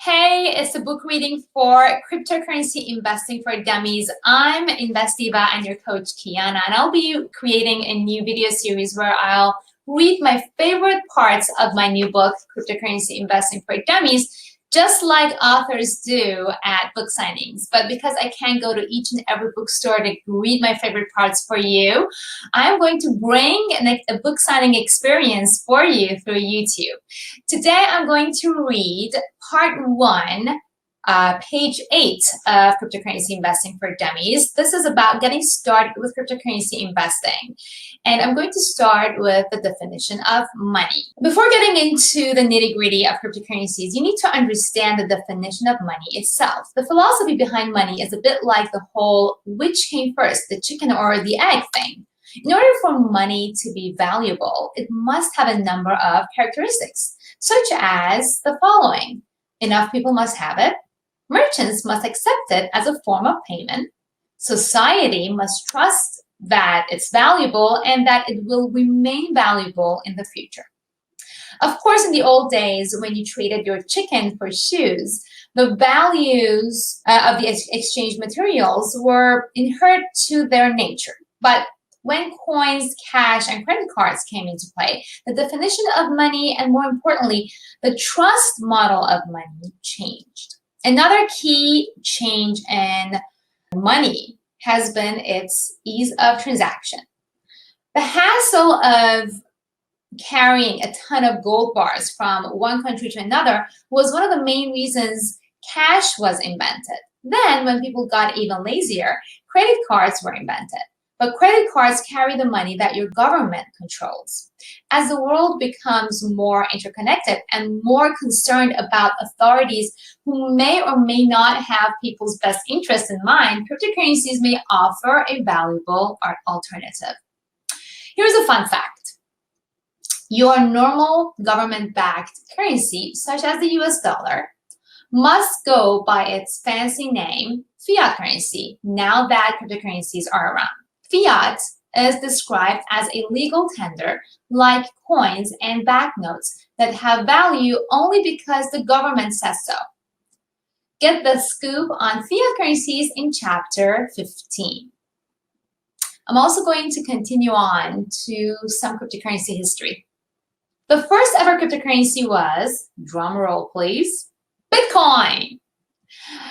Hey, it's a book reading for Cryptocurrency Investing for Dummies. I'm Investiva and your coach, Kiana, and I'll be creating a new video series where I'll read my favorite parts of my new book, Cryptocurrency Investing for Dummies, just like authors do at book signings. But because I can't go to each and every bookstore to read my favorite parts for you, I'm going to bring a book signing experience for you through YouTube. Today, I'm going to read part 1, page 8 of Cryptocurrency Investing for Dummies. This is about getting started with cryptocurrency investing. And I'm going to start with the definition of money. Before getting into the nitty-gritty of cryptocurrencies, you need to understand the definition of money itself. The philosophy behind money is a bit like the whole which came first, the chicken or the egg thing. In order for money to be valuable, it must have a number of characteristics, such as the following. Enough people must have it. Merchants must accept it as a form of payment. Society must trust that it's valuable and that it will remain valuable in the future. Of course, in the old days, when you traded your chicken for shoes, the values of the exchange materials were inherent to their nature. But when coins, cash, and credit cards came into play, the definition of money, and more importantly, the trust model of money changed. Another key change in money has been its ease of transaction. The hassle of carrying a ton of gold bars from one country to another was one of the main reasons cash was invented. Then, when people got even lazier, credit cards were invented. But credit cards carry the money that your government controls. As the world becomes more interconnected and more concerned about authorities who may or may not have people's best interests in mind, cryptocurrencies may offer a valuable alternative. Here's a fun fact. Your normal government-backed currency, such as the US dollar, must go by its fancy name, fiat currency, now that cryptocurrencies are around. Fiat is described as a legal tender like coins and banknotes that have value only because the government says so. Get the scoop on fiat currencies in chapter 15. I'm also going to continue on to some cryptocurrency history. The first ever cryptocurrency was, drumroll please, Bitcoin.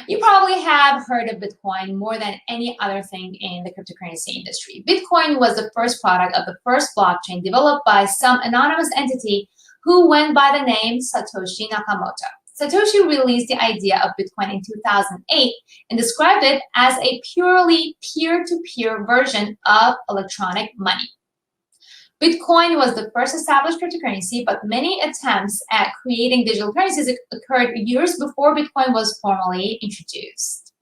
You probably have heard of Bitcoin more than any other thing in the cryptocurrency industry. Bitcoin was the first product of the first blockchain developed by some anonymous entity who went by the name Satoshi Nakamoto. Satoshi released the idea of Bitcoin in 2008 and described it as a purely peer-to-peer version of electronic money. Bitcoin was the first established cryptocurrency, but many attempts at creating digital currencies occurred years before Bitcoin was formally introduced.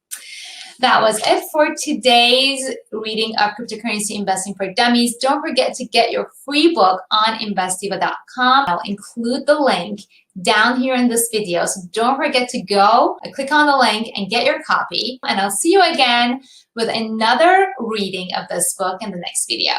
That was it for today's reading of Cryptocurrency Investing for Dummies. Don't forget to get your free book on investiva.com. I'll include the link down here in this video, so don't forget to go, click on the link and get your copy. And I'll see you again with another reading of this book in the next video.